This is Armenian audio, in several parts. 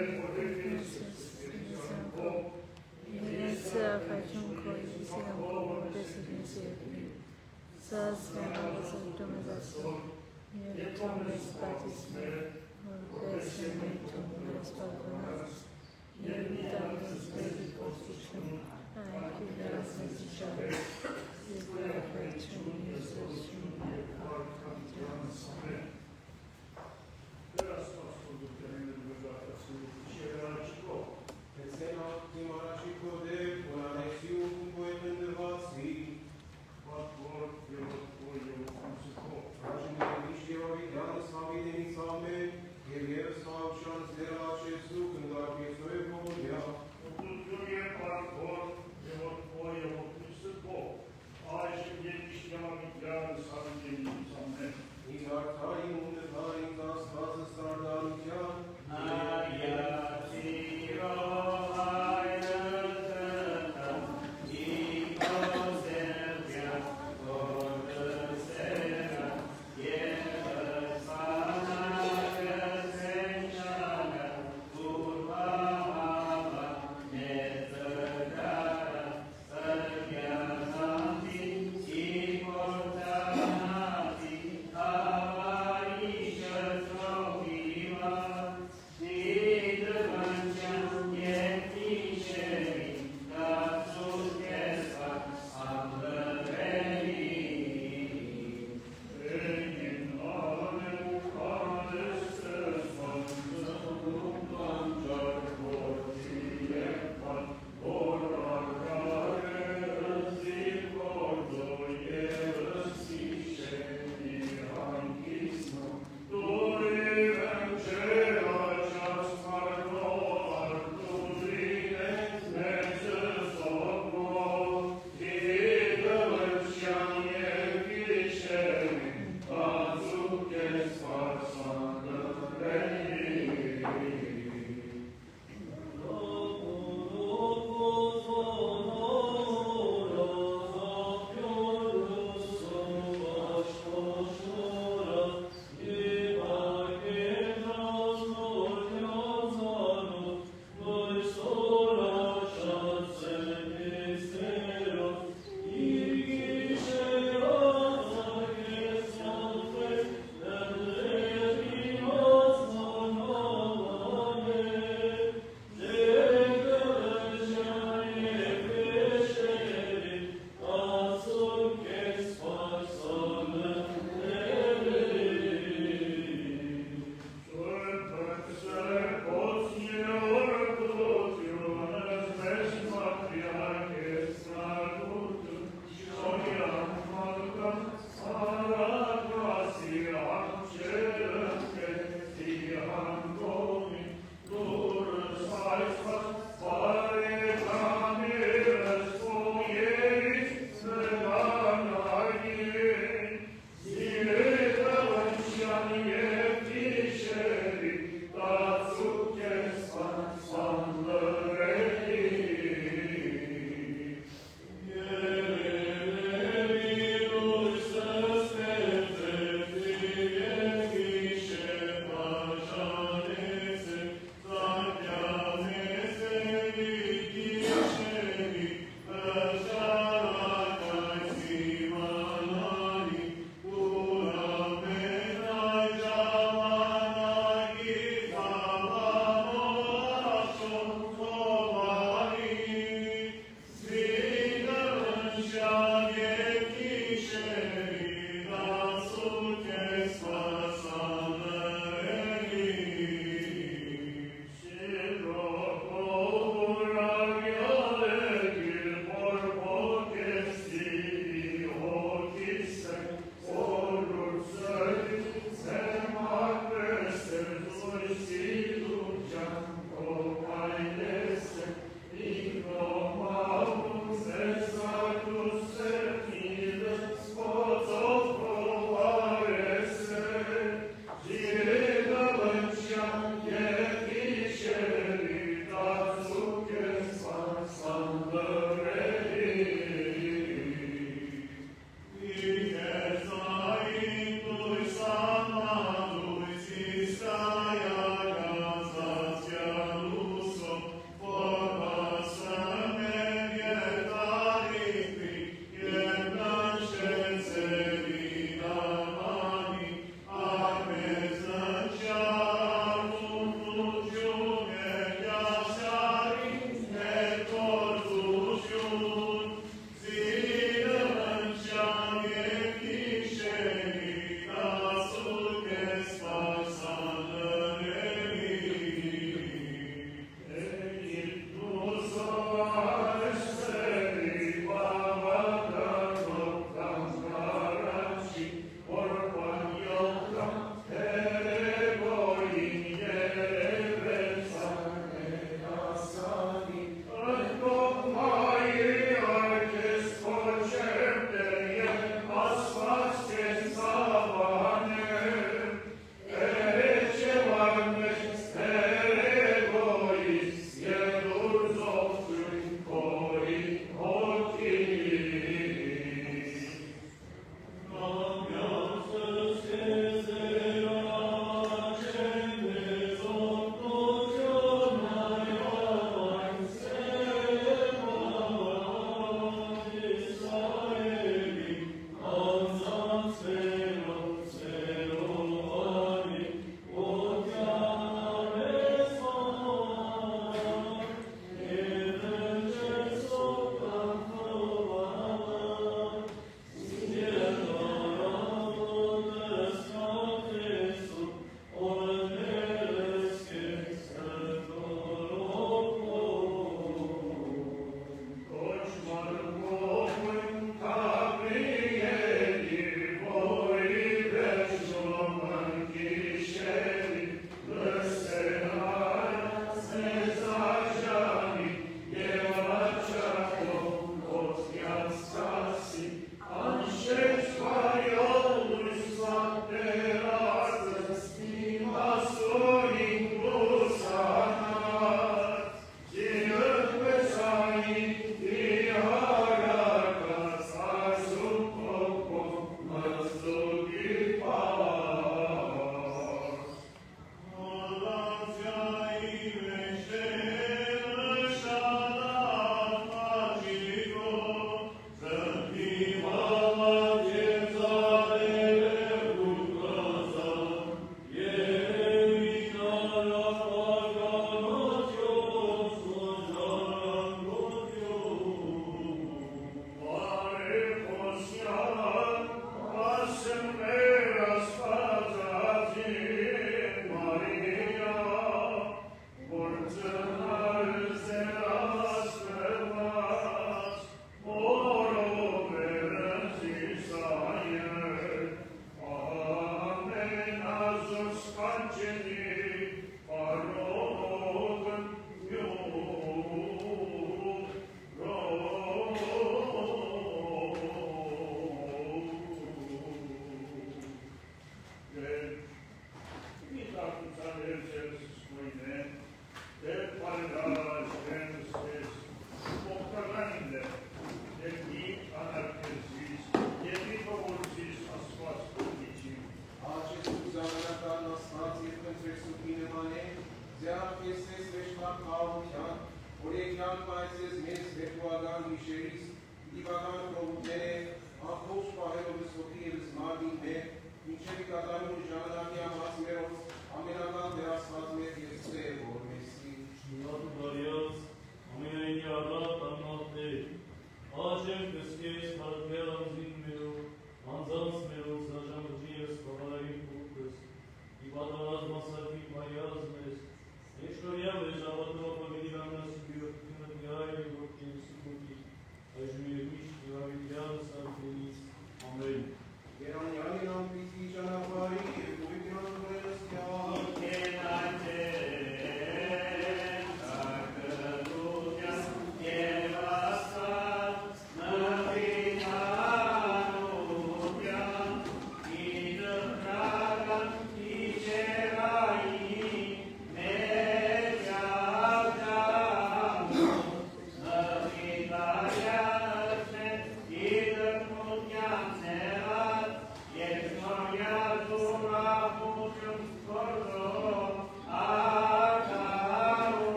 Amen. Amen.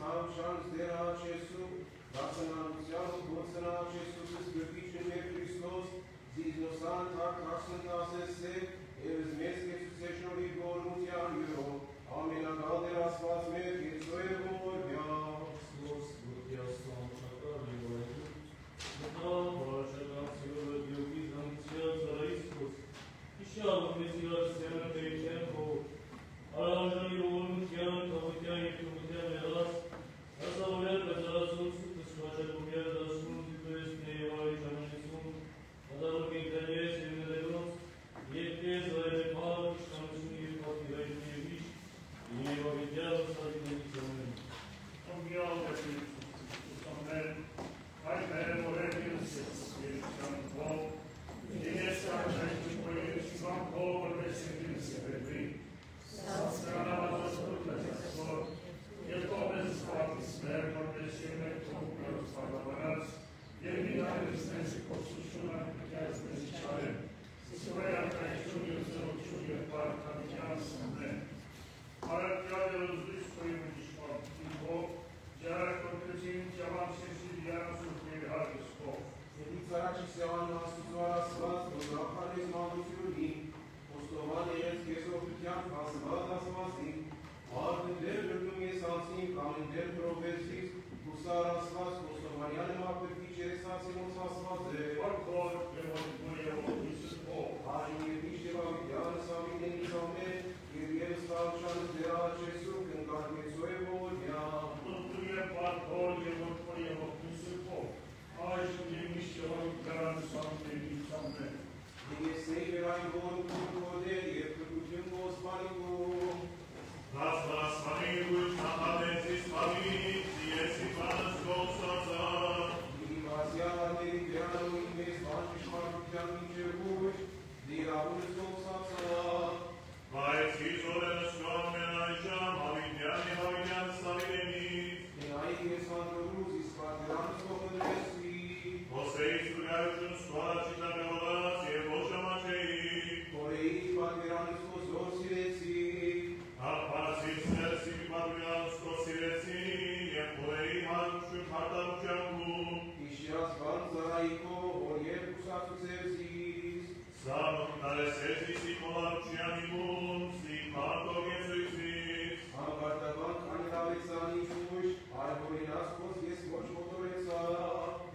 Tavşan zdera Cesu, Raționalul Boțana Cesus, Sfârtice Hristos, Zizno Santa, Casanta Sese, Erzmesche Successionului Voluția Euro, Amen Agadera Spasme, Viețoe Vorbea, Sus, Lutia Santa, Carnivoru, După așegațiilor Diocletian țara Iisus, Ișeală Mesia Seara de Tempo, Aranjării Chiar, Căutea și Căutea Meras, Asta volea pe țara Sus, că se face cu ea de Sunt, că este Evai și Amenisun, Adamul că interese în Elegros, e piesă de Paul și Amenisunii Patriai și Ieviși, ei va vedea să din Ievișomen. Omnial de Iisus, Amen. Hai mere morenius, Spiritam Quo, Dinesta Gentum Poieris, Vam Quo, Verbesendis, Verbi, Sanscanavas Protestor, El Comes Fatis, Mer, Nordesione, Tumulus, Parlavanas, El Minaris, Nesi, Consultuna, Pias, Nesicare, Sisovea, Caiciunius, Zeluciunie, Partamians, Amen. Arătiade răzduși păimâni și Partivo, Iar concreținți avam sensilianul surpriri Harisko. Sfântița și seama noastră, Soara Sfântă, Zaharis Maluciului, Postovane Iesche Sofian, Casvada Sfântii, Arde Derber Lumie Sansim, Calender Proversis, Gusara Sfânt, Postovaniane Maperficere Sansimul Sfânte, Oricor, Lemonituie, Iisus O. Ani Ieviște va Vidiană Savine Nisame, Ieviel Sfântan Zdera Cesu, când Carmețoe Volvea. Mântuie, Parcol, Lemonituie, Iisus O. Azi, Liniște, Olimpian, Sfânte, Amen. Digesei verai bun cu poderie, făcutim Gospanicu. Las Spanigus, Natalensis Spanii, Diesi Panas Gosaza. Divazia de Livianul, Investman și Marutian Mincerbuș, Diravul Gosața. Vai Țizore născoam menaja, Havidian Savidenit. Înainte Sfântul Ruzis, Pateran Scopădresi. Poseis Urgaiuciun Scoala Cita Beolație, Vocea Macei. Corei, Pateran Scosor Sileții. Aparasis Sersi, Patrian Scosireții, Empurei Haruciun Hataruceancu. Ișia Sfânt Zaraico, Oriel Cusațu Sersis. Samă care Sersi Sicolarucianimun, Sicanto Ghesuisis. Ambartavan Canilavexanișuș, Arborinas Cosches Voșcotoreța.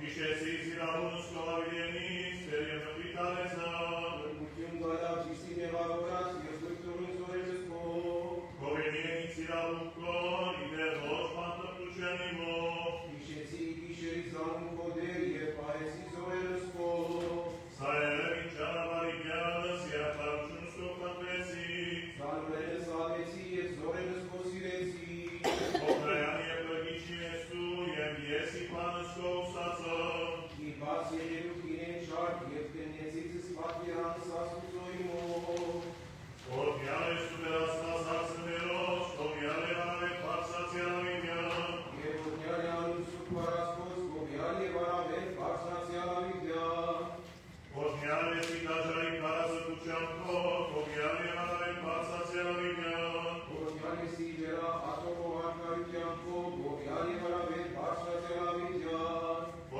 Dicesis Iraunus Colavidenis, Teriem Vitaleza. Urmutium Gala Cisime Valoras, Iesluctorul Soresco. Covenienix Iraun Clor, Iderlos Pantăpluceanimo. Ișeții Ișerizam Coderie, Paesi Soresco. Saerin Ceana Varigiană, Siataruciun Scopatresi. Salvele Saveție, Soresco Sireții. Ocreanie Părghicine Stu, Iembiesi Panăsco Usață. Ivație Jeruchine Șart, Ieftenețiți Spatiran Sascuțoimo. Orbiale Suberasta Saxăneros, Orbiale Ave Parsația Lavinia. Ievotiale Anul Suparaspos, Coviale Varaven, Parsația la Videa. Orbiale Sitajai Carasă Cuceanco, Orbiale Ave Parsația Lavinia. Coviale Sigera, Atomo Arcariceanco, Coviale Varaven, Parsația la Videa.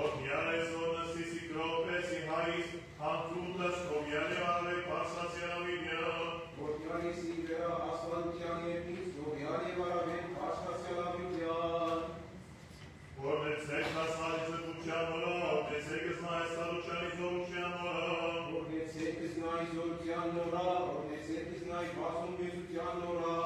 Orbiale Zonă Sisicrope, Sihais, Antrutas, Orbiale Ave Parsația Lavinia. Coviale Sigera, Asfaltiane Pis, Coviale Varaven, Parsația la Videa. Ornețecna Saliță Cuceanora, Ornețecna Saluceani Zoruceanora. Ornețetis n-ai Zolțianora, Ornețetis n-ai Pasul Mezuțianora.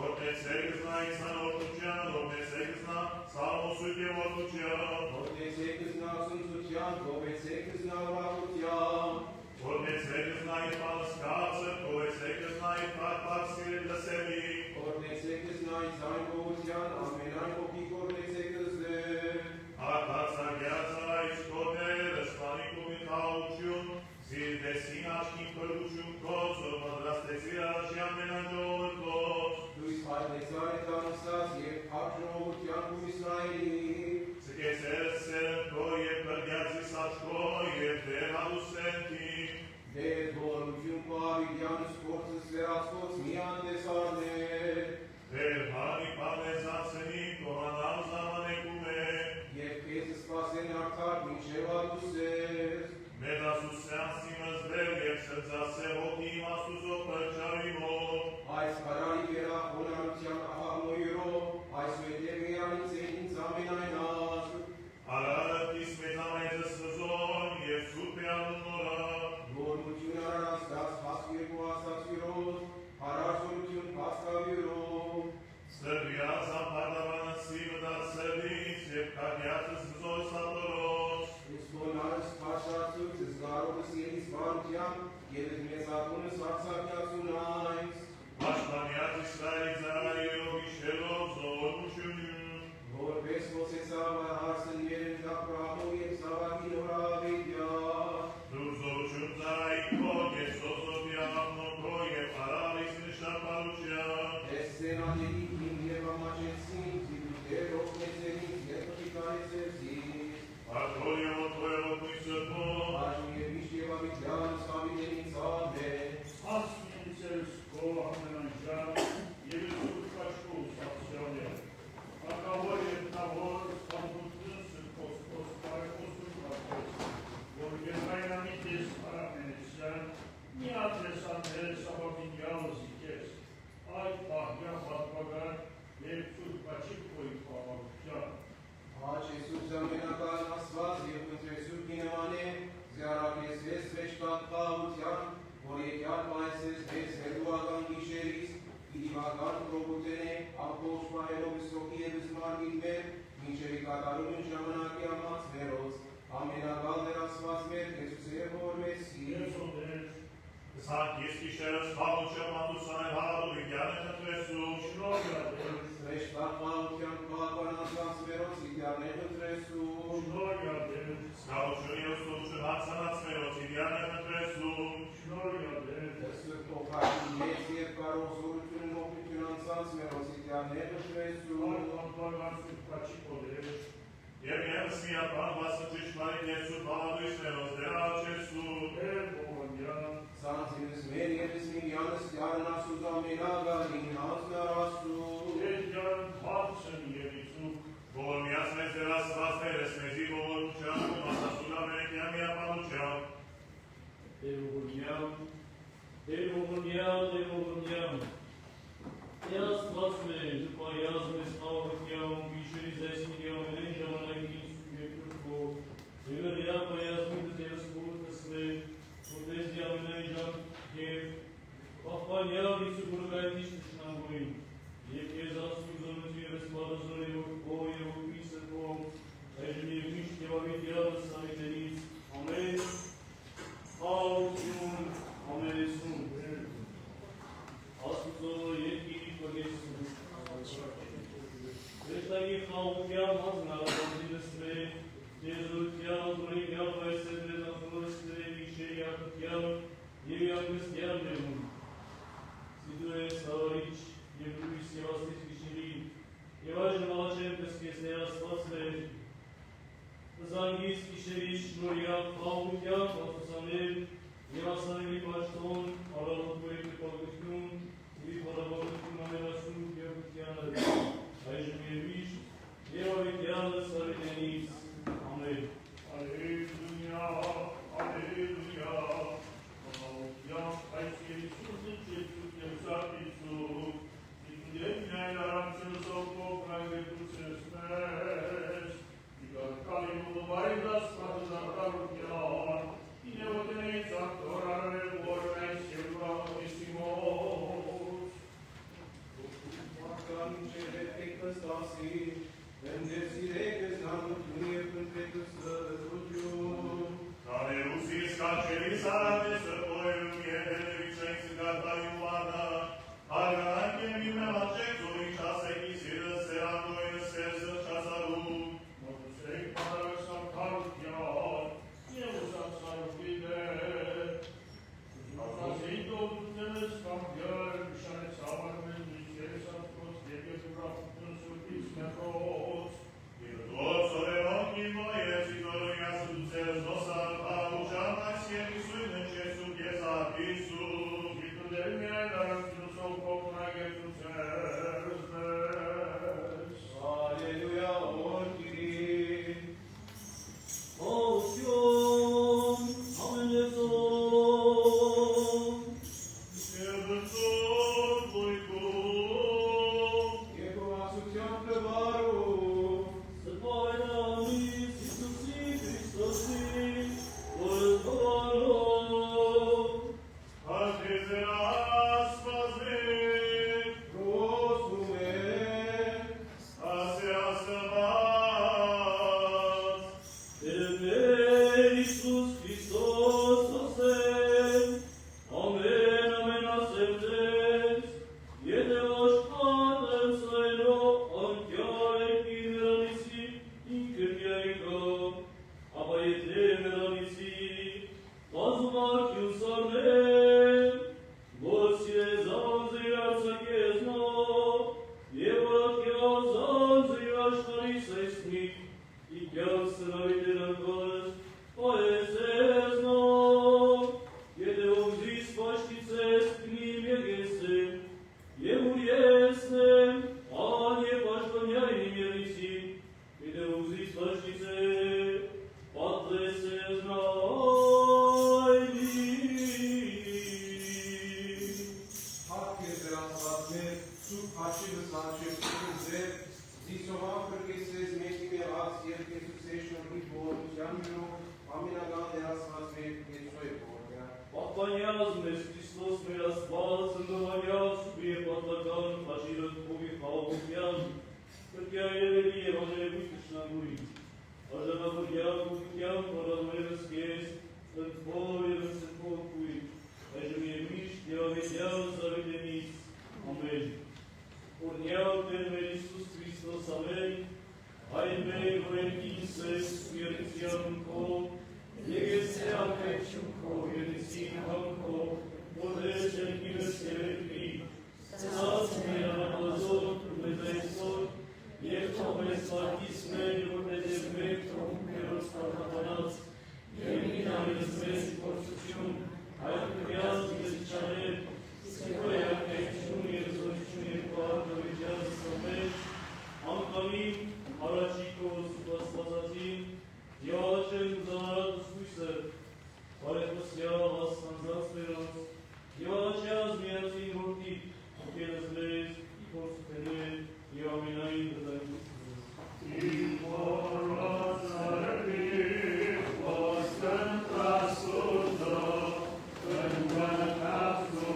Ornețecna Xanortucean, Ornețecna Samosul Devortucean. Ornețetis n-a Sânsuțian, Covețetis n-a Rahuțian. Ornețecna Ipanscață, Ornețecna Iparparsire de Semi. Ornețetis n-ai Zainvovuțian, Amenai Optic Ornețetis de. Atața gheața Iscote, Răspanicu Mitauciun, Zil de Sinașchi Păruciun Coțo, Mădrastețirea și amenajor toți. Lui Sfaitnețare Tanusasie, Acrovuțian cu Israelii. Se chesese Coie, Părgheații Sașcoie, de Alusenti. De Doruciun Pavidian Scorță Sferațcoți, Mian de Sarne. Per Hani Parmezan Senit, Comanauza կարգյացս զոս ատորոս, Իսկոնարս պաշացույցս գարողս ելիս վարության և ես մեծատունս արցակյացուն այս, պաշտպանյաց Իսրայելի ծառայով իշելով զորությունում, որպես ոսեցավ հարսն երεντապրահով և սավակի նորավետյար, դուր զորություն ծառայի քո և սոսոպի ամնոքո և արալիս նշապարության, ես սենատերի իմ և ամաչեցին, զիբուտեր ողնեցերին և պրիկարեցեցին, Արտորիով օտոյով նույսըպով, Աշմ և իշ և ավիճանս հավիտենից ամեն, Ասմինցես քո ամենանջան և զուր կաշկու սացյալեր, ակավոր և նավոր սպանդուտն սրկոսկոս պարեկոսում կապես, որ գերմայնամիտ ես արամենեսյան, միատ ես անհերես ավագինյալ զիկես, այդ պահյա պատվագար և ծուր կաչիկ կոյի պահավության, Աչ Եսուս ամենական ասված և ընտրեսուր կինեման է, զյարակես ես վեշտակ պահության, որ եկյալ պայսես ես հերդուական գիշերիս, իդիմական պրոբուտեն է, ակոշ պահելով իսոքի և իսմարգիտ մեր, մինչևի կատարում են ժամանակի ամաց մերոց, ամենակալ դեր ասված մեր, Եսուս է որ մեսի, ես ոտեր, Սանք ես կիշերս խաղուչը մանդուսան էլ հարով իգյան են ընտրեսում, շնորհյալ վեշտակ պահության պահապանացված մերոց, իդյարներ ընտրեսում, շնորհյալ Սկավություն և սուրճը հացանացմերոց իգյան են ընտրեսում, շնորհյալ Տեսուր փոխարին մեծ և կարող զորությունն օգնություն անցած մերոց իդյարներ ընտրեսում, և ևս միապան վասը ճիշմարիտ և սուրբ հավատույցներոց դեր աչեսում, Սանձինս մեր ևս միրյանս դյարն ասուզ ամենագալին հանձնարասում, որ միած մեզ դեր ասվածներ ես մեզի ողորմության ու մասասուր ամենեկյան միապանության, Դեր ողորմյան, Աստված մեր, դու պայազ մեզ խաղորդյան, գիշերի զայսին գյամենեն ժամանակին սուգետուրքով, և հրյա պայազմիդս և սպորտս մեր, որպես գյամենեն ժամ և պահպանյալ իսու բուրգայտիշ նշնանգույն, և եզասու զորություն և սպարազոր և ո և ոգույսը կով, այժմ և միշտ և ավիտյալս ավիտենից, ամեն, խաղություն, ամենեսուն, Աստուծո երկիրի պգեսում, Վեշտագի խաղության հանձնարարազիլս մեր, Եզրության, զորիկյալ պայսեդրետ ախորս մեր, իշերի ակտյալ և յանգստյալ ներում, Սիդու ես հավարիչ և լույս և աստից գիշերի, և այժմ աղաչեմ կսկես է աստված մեր, Զանգիս գիշերի շնորյալ խաղության պաստուսաներ, և ասանելի պաշտոն, արալոտվոյի կպագություն, և հարավարություն ամենասուն գեղությանը, այժմ և միշտ, և ավիտյալս ավիտենից, ամեն։ Ալելույա, ալելույա, ալելույա, այս Եսուսը չեցուք և սատիցուք, իդեն միայն արանցնս ողով կանգետուցես մեզ, իգարկալի ուղվայր դասպատը դարդարության, ինե ոտենից ակտորարել որնայս և ուրաղոտիսիմոս, Մարգան չէ Սեյսմիկ, իգյալ սրավիտեր անկալես, պայեսես նով, ետևով զիս պաշտիցես, կնիմ եղեսեմ, և ուր եսնեմ, ան և պաշտոնյայն իմ եղիսի, ետևով զիս պաշտիցես, պատվեսես նայնի։ Հարկ ես դեր աստվածներ, սուր հաչիվս հաչիվս ձեր, զիսովան կրկեսես մեկի մեղած և կեսուսես շնորհի բորության մյուրով, ամենական դեր աստվածներ կեսու է բորգա։ Պատվանյազ մեզ Քրիստոս մեր աստված, ընդովանյազ սուպի և պատվական հաչիրըտ հովի խաղողության, կրկյայրելի և աներևույթ կշնագույն, աժանավորյալ կուգության պարադորևս կես, ընդվոր և ընսրկող կույն, այժմ և միշտ և ամենյալ զարույթենից, ամեն։ Օրնյալ Տեր մեր Իսուս Քրիստոս ամեն, այն մեր որենքին սես ու երեցյան ունքով, Եղեսե ակեչունքով, երեցին հանքով, որդեր շենքինս երեկրի, ծած մեր անապազոր ու մեզ այսօր, և թող մեզ պարկիս մեր, որ մեզ մեկ թող մերոց պարհատանած, և մին ամենս մեզ գործություն, այլ կրյազ մեզ չաներ, սեքոյ ակեչուն և զորություն և պարդավիճան սոմեր, անկամին առաջիկոս ու պաստվածածին, Եվաչեն զանարատ ուսկույսը, բարեխոսյալ աստանձած մերոց, Եվաչյազ միացին որդի, ոգելս մեզ, իքորսուտեներ, և ամենային դտայքություն։ Իմ որոց արվիր, ոստն տասորդո, կնգան կացո,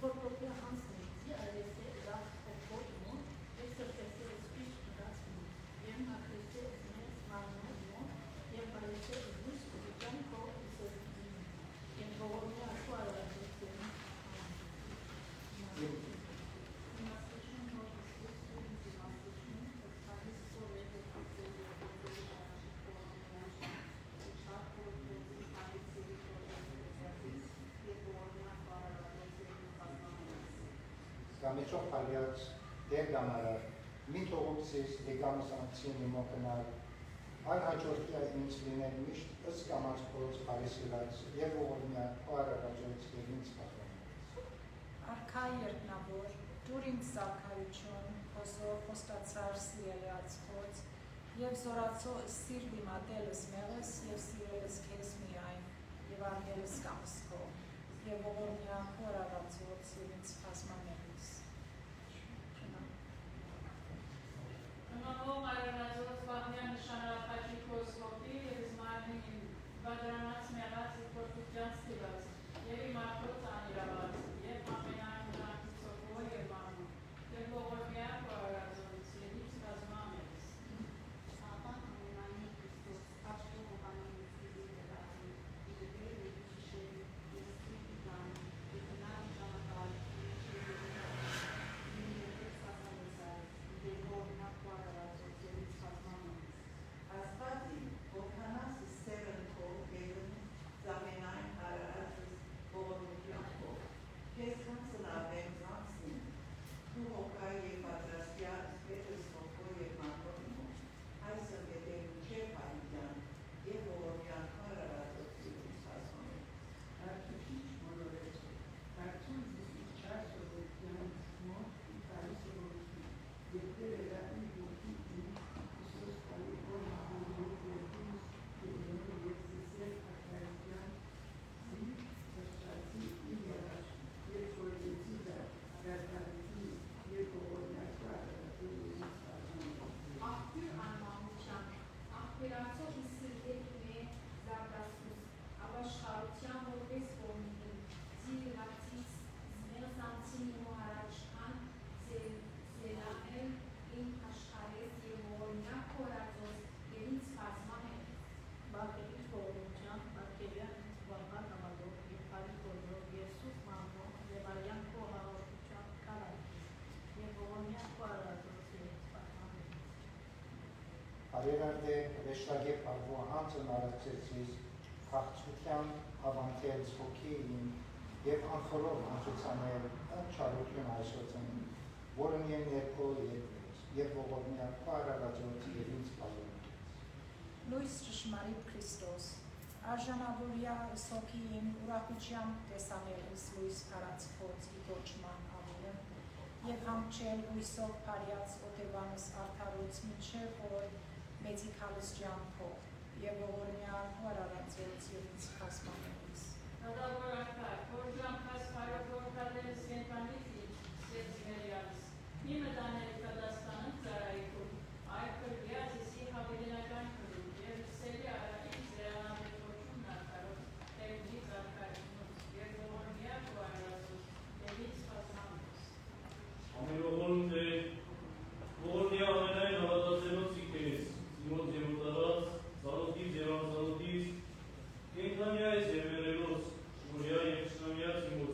Por propria Գամիչով հարյաց դեր գամարար, մին թողուքսիս դեգամս ամցին իմոքնար, այլ հաջորդյա ինձ լինել միշտ ըստ կամաց փորձ բարեսիրած և ողորմյա պարարաջոց և ինձ պահվանից։ Արքա երկնավոր, դուր ինձ սարքայություն, հոզոր խոստացար սիրելյաց խոց, և զորացո սիր դիմատելս մեղս, և սիրելս քեզ միայն, և արգելս կամսքո, և ողորմյա խորարացոց և ինձ պասմանելիս։ Նամով այրոնացոց վաղնյան նշանարապաչի կոսվոպի և զմարմին բադրանաց մեղած և կործության ստիված, և իմ արկոց անիրավաց, և ամենայն ուժանքիցոքո և անում, և ողորմյա խորարացոց և ինձ պասմանելիս։ Աղան ամենանի Քրիստոս, աշխող ուղանում սիրի դրատին, իդեպեր և շիշերի, և սիրի դան, և գնան ճանապար, և շիրի և սասանեսար, և ողորմյա խորարացոց և ինձ պասմանելիս։ Աստվածի, ովքանաս սերն քո գերն զամենայն հարարածս ողորմության քո, քեզ հանցնավեմ զանցին, դու հոգա և պատրաստյա սպետս հոգո և մանդոնիմո, այսը գետեր մինչև հայության և ողորմյան հարարածոց և ինձ պասմանել։ Արտուշիչ մոլորեցու, կարծուն զիսի չար սովորության մոտ ու կարի սովորություն, և դեր էլատի ոգի ինձ Հիսոս կարի որ հանդուրով երկունս կեդրոն և զիսել ակարության զիր սրճացի իր եղաշ, և շորգեցի դարտարիցի և ողորմյակու աղրատու և ինձ պասմանել։ Աղբյուր անմահության, աղբերացող իսրգետ մե զարդասուս, ավաշխարության որպես կողմին, զիր հացից զմեղզանցին ու հարաճքան, զելանել իմ աշխարես և ողորմյա խորածոց և ինձ պասմանել։ Բակերից ողորմության, բակերյան ինձ բաղան նամադով և հարի կոզով և սուտ մանով և արյան քո հաղորդության կարակից և ողորմյա խորարածոց և ինձ պասմանելիս։ Արերարդե վեշտագե պարվու հանցն արացեցիս, քաղցության ավանթելց հոգեին և անխորով հանցուցանել ընչարություն այսոցն, որն են ներքո և ողորմյա պարարածոց և ինձ պահվանից։ Լույս ճշմարիտ Քրիստոս, արժանավորյա սոքիին ուրախությամբ տեսանելիս լույս կարացքոց իգոչման ավինը, և համչել լույսով պարյած օտևանս արդարոց մինչև որ մեծիքալս ջամփո, և ողորմյա խորարածոց և ինձ պասմանելիս։ Հադավոր արկար, որ ջամփաս պարով որտալելս կենտանից ինձ, և զմերյալս, մի մտանել կադաստանն ծարայիքում, այլ կրվյաց եսի հավելենական կրում, և սելի արարիչ զերանավի խոչումն արկարով, տերմից արկարիքնոց, և ողորմյա խորարածոց, և ինձ պասմանելիս։ Ամենողորմ Տեր, ողորմյա ամենայն հավատացենոցի քեզ, Սիմոց և ուտարած, ծանոթից և անծանոթից, կենքանյայց և մերելոց, ուժյա և շնամյա Սիմոց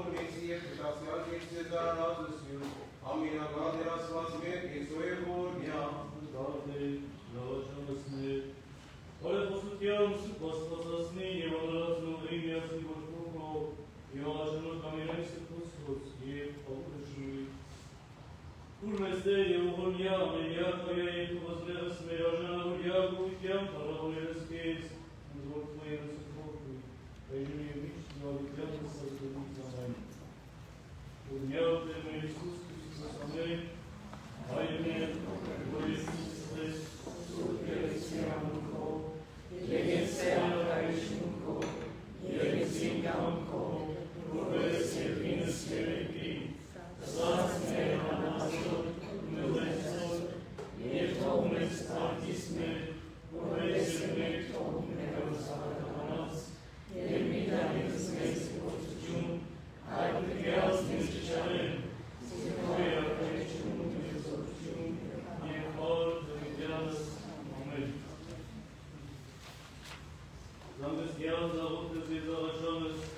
ողորմեցի և կտասյալ կեցի զարարածություն, ամինագալ երասված մեր կեցոյ ողորմյա, Դարդեր, լավաչանասներ, Արեխոսության սպաստասասնի և անդրացնողի միացնի ոչքով, և աղաշանոր կամերային սրպոսքոց, և աղուտաշնույի, Ուր մեստեր և ողորմյա, ամենյակ հայային ու վազրեղս մեր արժանավորյակ ուղիկյան պարավորերս կեց, ընդվորդվա երս ընքորդույ, այժմ և միշտ նավիկյան նսազդրում զամայն։ Ուրմյակ դեր մեր Իսուս Քրիստոս ամեն, հայրմեր, որ Իսուս ես, Սուրբ Երեսիան քո, Եկեցեան կայշուն քո, Եկեցինքան քո, որպես երկինս երեկի, Սած մեր հանածոր, նվեցոր, և թող մեզ տարտիս մեր, որպես մեր թող մեր ոսակականած, և միդանից մեզ գործություն, այդ դրյաց մեզ ճճարեն, Սիրոյ ակրեչուն մեր զորություն, և հար դրիդյանս, ամեն։ Զանգս գյալ զաղոտս և զաղաշանս,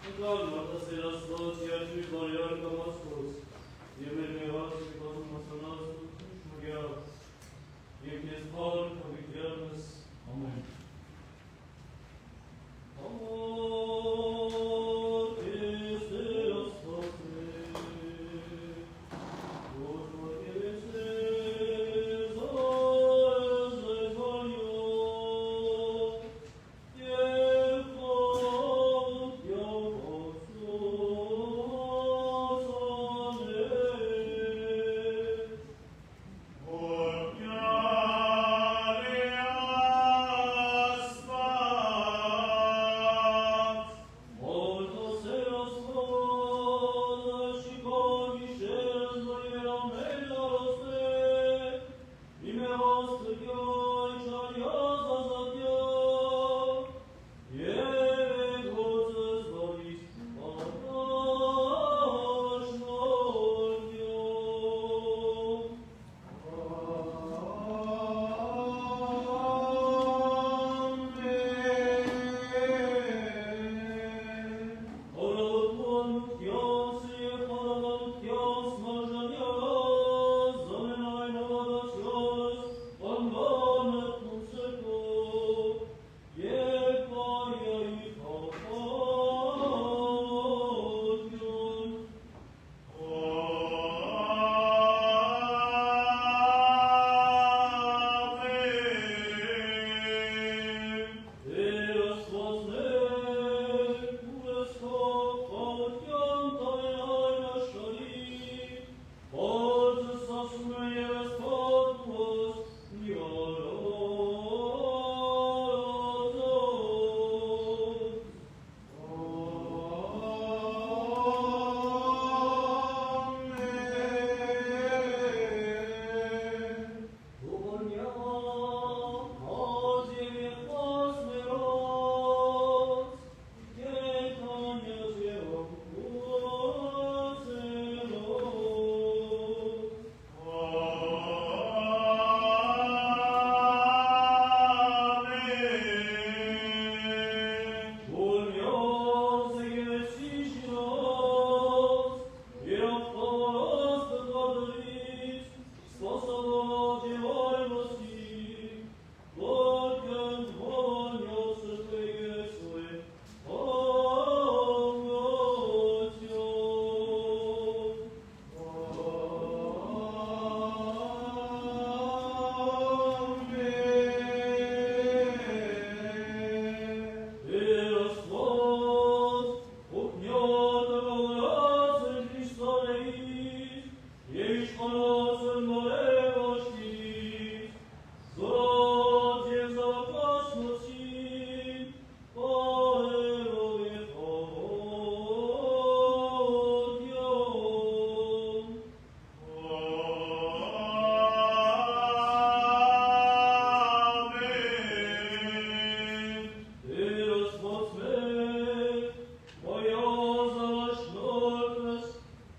Ընկալ մարդասերաստված երջույ բարյար կամացքոց, և մեր մեղած և կազում մասանած ու թուշմրյալ, և կեզ բար կավիկյանս, ամեն։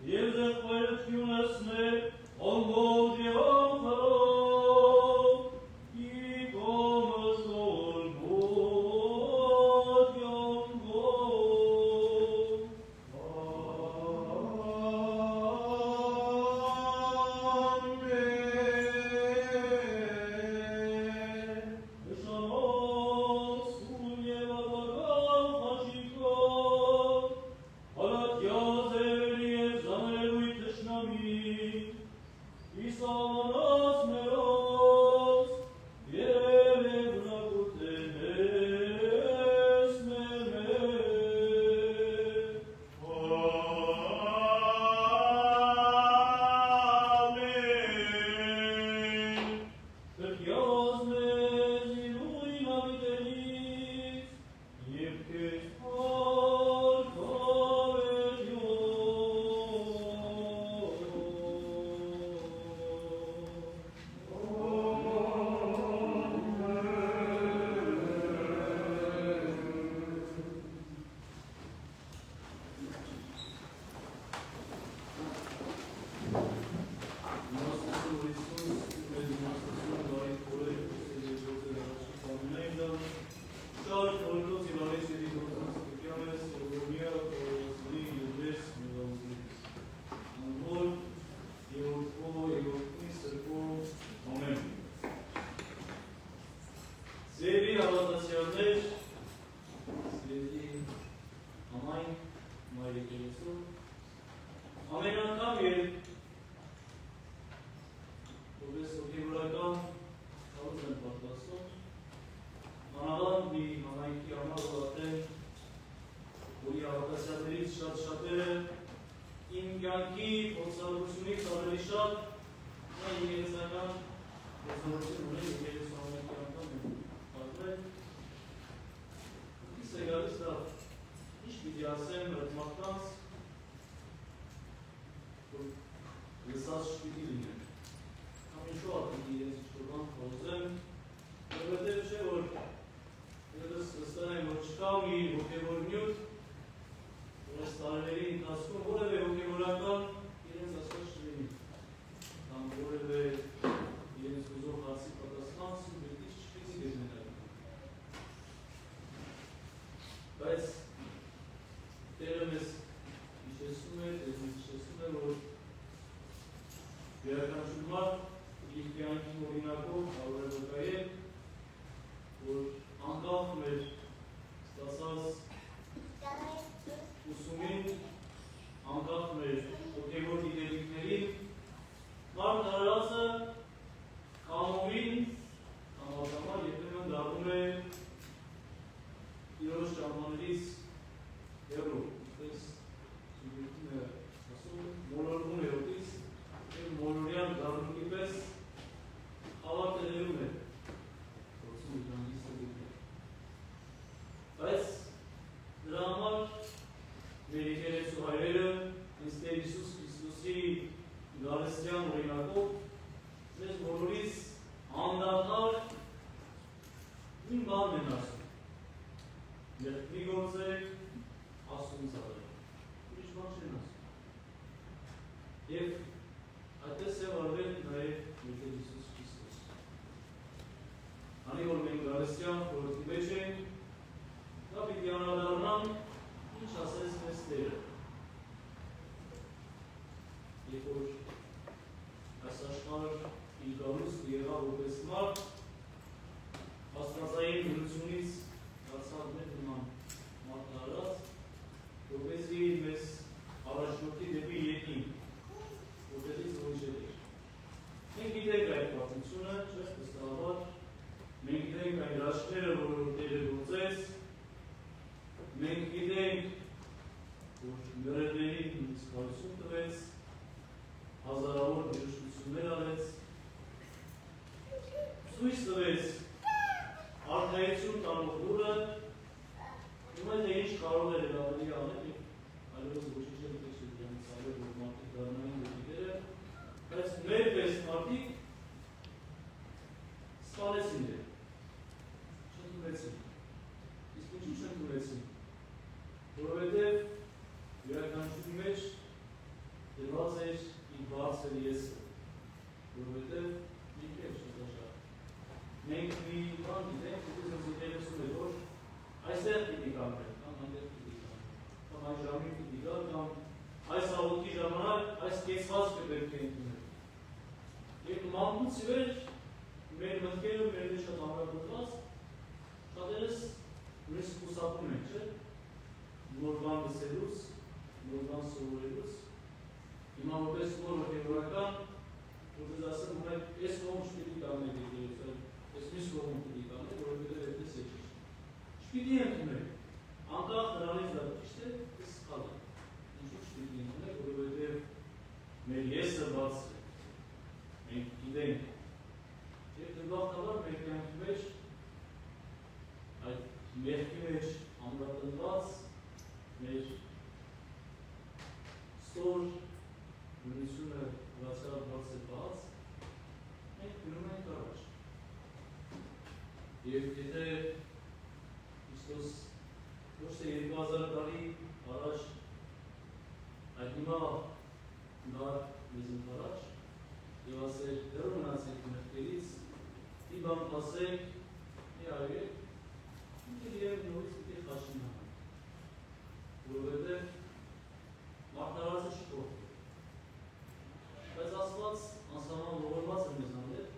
Եվ ձեր պայրությունս մեր, Եսու, ամեն անգամ երբ որպես հոգևորական կառույց են պատրաստում, մանավանդ մի համայնքի համար ուղղակեն, որի հավատացյալներից շատ-շատերը իմ կյանքի փորձառությունից ավելի շատ նա եկեղեցական փորձառություն ունեն եկեղեցու համայնքի անդամ են պատմել։ Իս է գալիս դա ինչ պիտի ասեմ այդ մարդկանց, որ լսած չպիտի լինեն։ Կամ ինչու ատմի իրենց ինչ-որ բան խոսեմ, որովհետև չէ որ ես վստահ եմ, որ չկա մի հոգևոր նյութ, որ այս տարիների ընթացքում որևէ հոգևորական իրենց ասած չլինի, կամ որևէ իրենց ուզող հարցի պատասխան սուբյեկտիվ չպիտի դերմենալ։ Բայց Տերը մեզ հիշեցնում է, որ յուրաքանչյուր մարդ իր կյանքի օրինակով կարող է վկայել, որ անկախ մեր ստացած ուսումին, անկախ մեր հոգևոր գիտելիքներին, մարդ արարածը կամովին համակամար երբեմն դառնում է իրոց ճամփաներից հեռու, ինչպես սուբյեկտն է ասում, մոլորվում է օդից եւ մոլորյան դառնուկի պես հավատներում է փորձում իրանիստը դիտել։ Բայց դրա համար մեր եկեղեցու հայրերը ինձ Տեր Հիսուս Քրիստոսի գալստյան օրինակով մեզ բոլորիս անդադար նույն բանն են ասում։ Երբ մի գործեք, Աստծուն ծառայեք, ուրիշ բան չեն ասում։ Եվ այդպես է արվել նաև մեր Տեր Հիսուս Քրիստոս։ Քանի որ մենք գալստյան խորհրդի մեջ ենք, դա պիտի անդրադառնամ, ինչ ասեց մեզ Տերը։ Երբ որ այս աշխարհը իր գալուստը եղավ որպես մարդ, աստվածային բնությունից դարձավ մեր նման մարդ արած, որպեսզի մեզ առաջնորդի դեպի երկինք, որպեսզի զորիչեր։ Մենք գիտենք այդ պատմությունը, չէ՞, վստահաբար, մենք գիտենք այն հրաշքները, որ Տերը գործեց, մենք գիտենք, որ մեռելներին զգալություն տվեց, հազարավոր բժշկություններ արեց, ցույց տվեց արքայություն տալով լուրը, հիմա թե ինչ կարող էր ավելի անել, այլևս ոչինչ չէր տեսել դրանից ավել, որ մարդիկ դառնային դեպիները, բայց մեր պես մարդիկ սպանեցին դեր, չընդունեցին։ Իսկ ինչու չընդունեցին, որովհետև յուրաքանչյուրի մեջ դրված էր իր բարձր եսը, որովհետև մի կեր շատաշատ։ Մենք մի բան գիտենք, ուզում եկեղեցում է, որ այստեղ պիտի կանգնել, կամ այնտեղ պիտի կանգնել, կամ այս ժամին պիտի գալ, կամ այս աղոթքի ժամանակ այս կեցվածքը պետք է ընդունել։ Եվ մանկուց ի վեր մեր մտքերը մեր մեջ շատ ամրապնդված, շատերս նույնիսկ խուսափում ենք, չէ՞, նոր բան լսելուց, նոր բան սովորելուց, հիմա որպես նոր հոգևորական, որպես ասեմ, ունենք այս կողմ չպիտի կանգնել եկեղեցու, այս մյուս կողմ պիտի կանգնել, որովհետև այդպես է ճիշտ։ Չպիտի ընդունել, անկախ նրանից դա ճիշտ է, այս սխալ է։ Ինչու չպիտի ընդունել, որովհետև մեր եսը բաց է, մենք գիտենք, եւ դժբախտաբար մեր կյանքի մեջ այդ մեղքի մեջ ամրապնդված մեր ստոր բնությունը բացառ բաց է բաց, մենք գնում ենք առաջ։ Եվ եթե Քրիստոս ոչ թե 2000 տարի առաջ այդ հիմա գար մեզ ընդառաջ եւ ասել դեռ մնացեք մեղքերից, մի բան ասեք, մի արեք, եւ նորից պիտի խաշնանան, որովհետև մարդարածը չփոխվի։ Բայց Աստված անսահման ողորմած է մեզ հանդեպ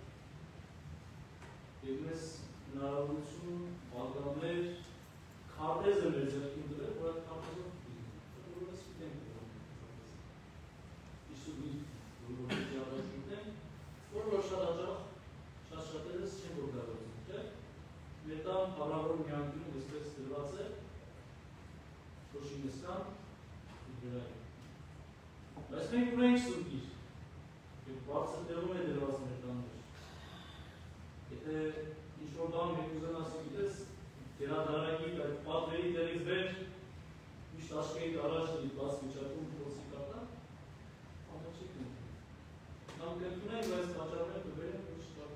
եւ մեզ հնարավորություն պատգամներ քարտեզը մեր ձեռքին դրել, որ այդ քարտեզով որպես գիտենք Բայց մենք ունենք սուրգիր, և բարձր տեղում է դրված մեր տաններ։ Եթե ինչ-որ բան մենք ուզեն ասի գիտես, գերադարակի այդ պատվերի տեղից վեր, միշտ աշկեիտ առաջ դիտված վիճակում փոսի կատա, ամոչիկ ենք։ Կամ կրկնենք, բայց պատճառներ կբերենք, որ չկա։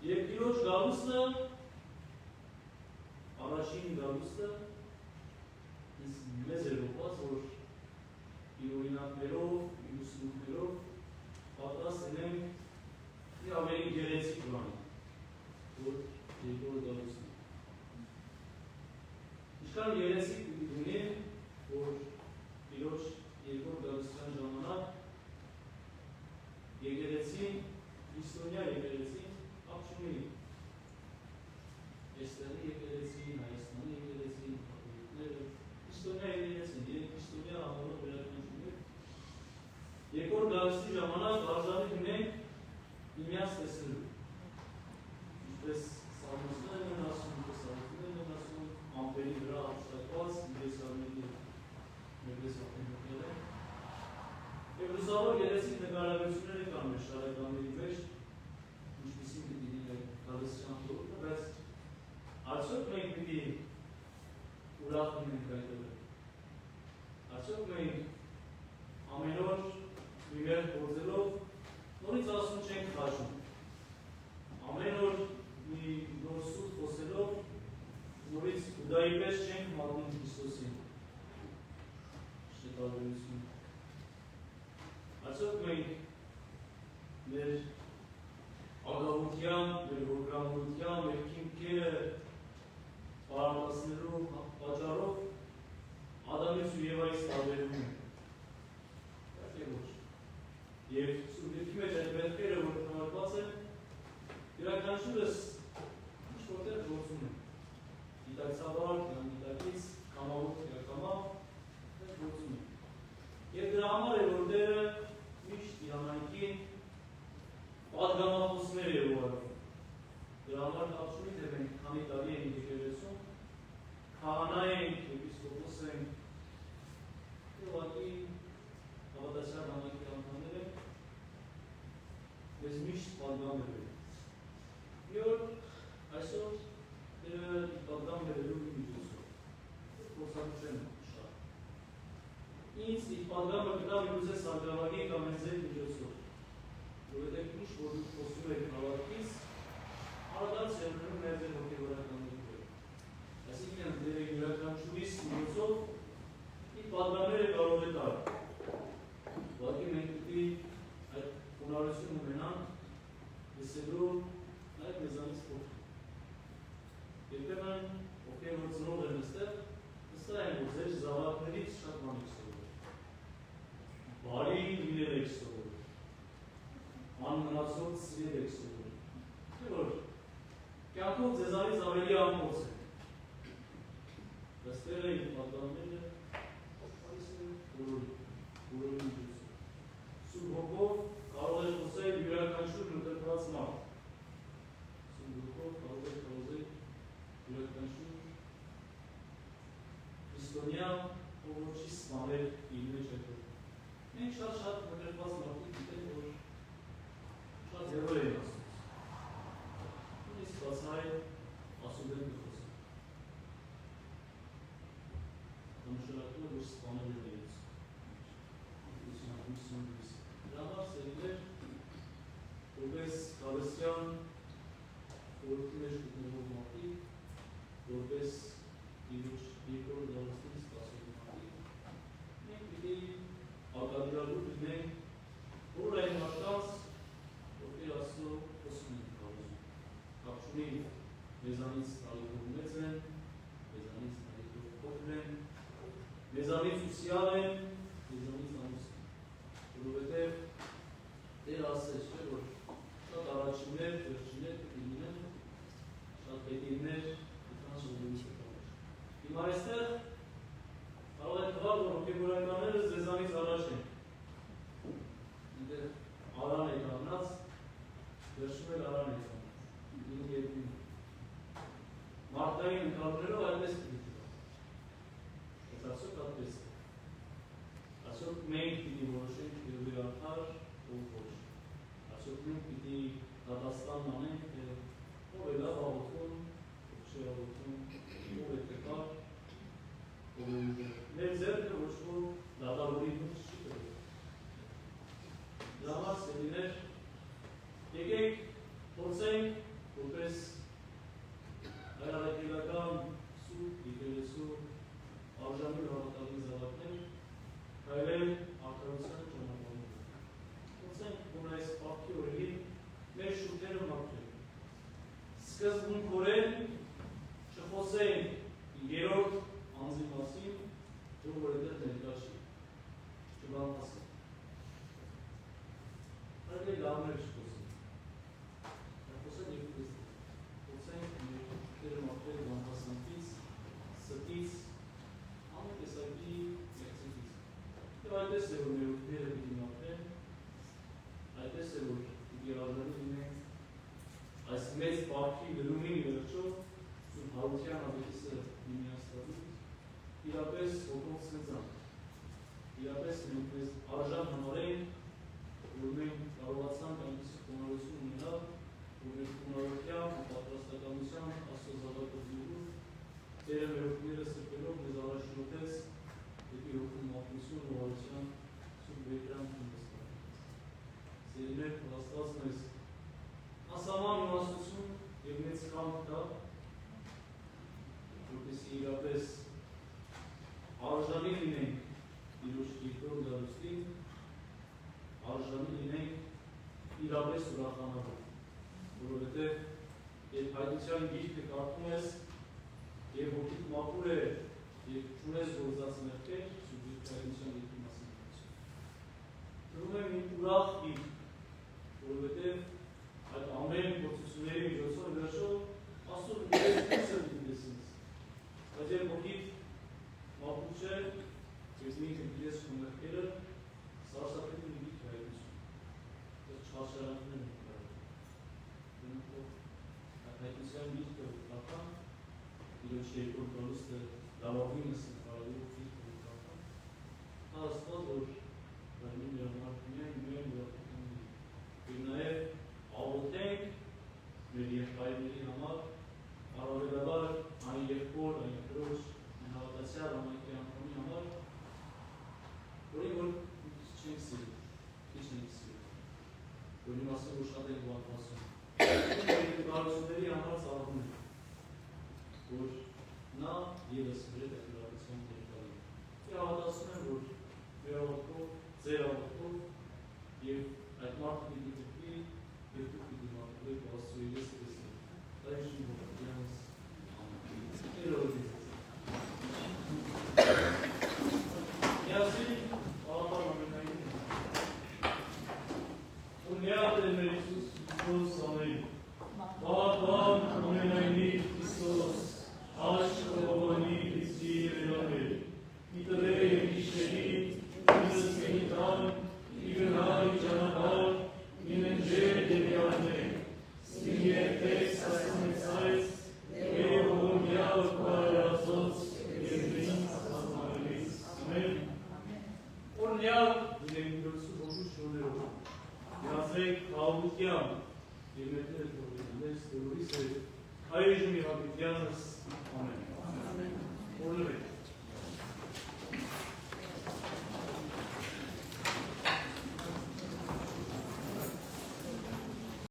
Եվ Տիրոջ գալուստը, առաջին գալուստը, մեզ էր ուղղված, որ իր օրինակներով, իր ուսմունքներով պատրաստ ենք մի ավելի գեղեցիկ բանի, որ երկրորդ գալուստն է։ Ինչքան գեղեցիկ ունի, որ Տիրոջ երկրորդ գալուստյան ժամանակ եկեղեցին, քրիստոնյա եկեղեցին կապ չունի։ Այստեղի եկեղեցին, Հայաստանի եկեղեցին, քրիստոնյա եկեղեցին, քրիստոնյա անունով վերականգնություններ։ Երկրորդ գալուստի ժամանակ արժանի ունենք միմյանց տեսնելու։ Ինչպես սաղմոսներն են ասում, ինչպես սաղմոսներն են ասում, ամպերի վրա ապշտակված, մերպես ապենյոքները։ Եվ լուսավոր գեղեցիկ նկարագրությունները կան մեր շարականների մեջ, ինչպիսին պիտի լինի գալստյան խորհուրդը, բայց արդյոք մենք պիտի ուրախ լինենք այդտեղ։ Արդյոք մենք ամեն օր մի մեղ գործելով նորից ասում չենք խաշում։ Ամեն օր մի նոր սուրբ խոսելով նորից Բուդդայի պես չենք մատնում Քրիստոսին։ Շտարվելություն։ Արդյոք մենք մեր ագահության, մեր հոգրամության, մեր քիմքերը պարարտասնելու պատճառով Ադամից ու Եվայից տարբերվում են։ Իհարկե ոչ։ Եվ Սուրբ մեջ այդ մեղքերը, որ նվարկված են, յուրաքանչյուրս ինչ-որտեղ գործում են։ Գիտակցաբար, կամ գիտակից, կամավոր, կամավ, գործում են։ Եվ դրա համար է, որ Տերը միշտ իր համայնքին պատգամախոսներ է ուղարկում։ Դրա համար կապ չունի, թե մենք քանի տարի ենք եկեղեցում, քահանա ենք, եպիսկոպոս ենք, ուղղակի հավատացյալ համայնքի անդամներ ենք, մեզ միշտ պատգամ է բերում։ Մի օր այսօր Տերը պատգամ բերելու մի միջոցով, փորձանուց եմ շատ։ Ինձ իր պատգամը կտավ իգուզե սարգավագի կամ են ձեր միջոցով, որովհետև ինչ որ դուք խոսում եք հավատքից, Անդանց երբնում մեր ձեր հոգևորականների վրա։ Այսինքն Տերը յուրաքանչյուրիս միջոցով իր պատգամները կարող է տալ։ Ուղղակի մենք պիտի այդ հնարավորություն ունենանք լսելու նաև մեզանից փոխել։ Երբեմն ովքեր որ ծնող են այստեղ, վստահ եմ, որ ձեր զավակներից շատ բան եք սովորել։ Բարի լինել եք սովորել։ Անմնացող սիրել եք սովորել։ Չէ՞ որ կյանքով ձեզանից ավելի ամփոփ է։ Բայց Տերը իր պատգամները այս է բոլորի միջոցով։ Սուրբ Հոգով կարող է խոսել յուրաքանչյուր մտերված մարդ։ Սուրբ Հոգով կարող է խոսել յուրաքանչյուր քրիստոնյա, ով չի սպանել իր մեջ այդ։ Մենք շատ մտերված մարդիկ գիտենք, որ շատ հերոյ են ասում։ Նույնիսկ բացահայտ ասուդեն կխոսում։ Նշանակում է, որ սպանել է իրենց։ Դրա համար սերիներ, որպես գալստյան խորհրդի մեջ գտնվող մարդիկ, որպես Տիրոջ երկրորդ գալստին սպասող մարդիկ, մենք պիտի ակադիրալու լինենք բոլոր այն մարդկանց, ովքեր Աստծո խոսում են կարողում։ Կապ չունի մեզանից տարիքով մեծ են, մեզանից տարիքով փոքր են, մեզանից ուսյալ են, մեզանից ամուսին։ Որովհետև Տերը ասեց, չէ՞ որ շատ առաջիններ, վերջիններ կլինեն, շատ պետիրներ, այդքան ժողովուրդի կողմից։ Հիմա այստեղ կարող է թվալ, որ հոգևորականները ձեզանից առաջ են։ Այնտեղ Արան է կանգնած, վերջում էլ Արան է կանգնած։ Ինք երկրին։ Մարդկային ընկալներով այդպես պիտի տվա։ Բայց արդյոք այդպես է։ Արդյոք մենք պիտի որոշենք Տերովի արդար ով ոչ։ Այսօր մենք պիտի դատաստան անենք, թե ով է լավ աղոթում, ով չի աղոթում, ով է տկար, ով է ուժեղ։ Մեր ձեռքը ոչ որ դատավորի դուրս չի տրվել։ Դրա համար սիրելիներ, եկեք փորձենք որպես հայրահայկական սուրբ եկեղեցու արժանի հավատալի զավակներ հայրել արդարության ճանապարհով։ Փորձենք որ այս պարտքի օրերին մեր շուրթերը մաքրել։ Սկզբունքորեն չխոսենք երրորդ անձի մասին, որ այդտեղ ներկա չի, չբանտասենք։ Այդտեղ լավներ չխոսենք։ Խոսենք և խոսենք մեր շուրթերը մաքրել բանտասանքից, ստից, ամեն տեսակի մեղսիկից։ Եվ այդպես է, որ մեր ուղիները պիտի մաքրեն, այդպես է, որ պիտի արժանի լինենք այս մեծ պարտքի գրումին վերջո, Սուրբ Հարության Ավետիսը միմյանցից, իրապես ոգով սենձան, իրապես մենք մեզ արժան համարենք, որ մենք կարողացանք այնպիսի խոնարհություն ունենալ, որ մեր խոնարհությամբ ու պատրաստականությամբ Աստծո զավակներու Տերը մեր ուղիները սրբելով մեզ առաջնորդեց դեպի հոգու մաքրություն ու արության Սուրբ Բերկրանքն վստահ։ Սիրելիներ, Աստված մեզ ասաման իմաստություն և մեծ կամք տա, որպեսզի իրապես արժանի լինենք Տիրոջ երկրորդ դարույթին, արժանի լինենք իրապես ուրախանալու, որովհետև երբ հայտնության գիրքը կարդում ես և հոգիդ մաքուր է և չունես գործած մեղքեր, Սուրբ հայտնության գիրքի մասին խոսում։ Թվում է մի ուրախ գիրք, որովհետև այդ ամեն գործությունների միջոցով վերջո Աստծո դուրս պիտի տեսնես։ Բայց երբ հոգիդ մաքուր չէ, ես ինքն գիտես քո մեղքերը, սարսափելի մի գիրք է հայտնություն։ Ես չհաշարանքներ եմ կարել։ Հայտնության գիրքը ուղղական, Տիրոջ երկրորդ գալուստը լավագույնս կարելի գիրքը ուղղական։ Աստված որ բռնի մեր համար միայն ուրախություն ունի։ Եվ նաև աղոթենք մեր եղբայրների համար, առավելաբար այն եղբոր, այն քրոջ, այն հավատացյալ ամենքի անդամի համար, որին որ չենք սիրում, քիչ ենք սիրում, որի մասին որ շատ ենք բան ասում։ Մեր բարությունների համար ծառայում ենք, որ նա ևս մեր հետ ուրախություն ներկայացնի։ Եվ հավատացում եմ, որ մեր աղոթքով, ձեր աղոթքով և այդ մարդը պիտի դեպի և դուք պիտի մաքրվեք Աստծո իրես տեսնել։ Դա ինչ իմ հոգյանս ամեն։ Միասին աղոթան ամենային։ Ունյատ է մեր Իսուս Քրիստոս ամեն։ Բաղան ամենայնի Քրիստոս, աշխ ողովանի Քրիստի երեաներ, իտրե և իշերի, ինս կենիտան, իգնայի ճանապար, ինենջեր դեպիաններ, սին երբեք սասանեցայց, և ողովյալ կվարացոց, երկրին սասանալիս։ Ամեն։ Օրնյալ դինենք դրսու հոգու շոներով, միացեք խաղաղության, և մետներ թողին, մեզ տերորիս է, այժմ և ապիտյանս, ամեն։ Օրնվեք։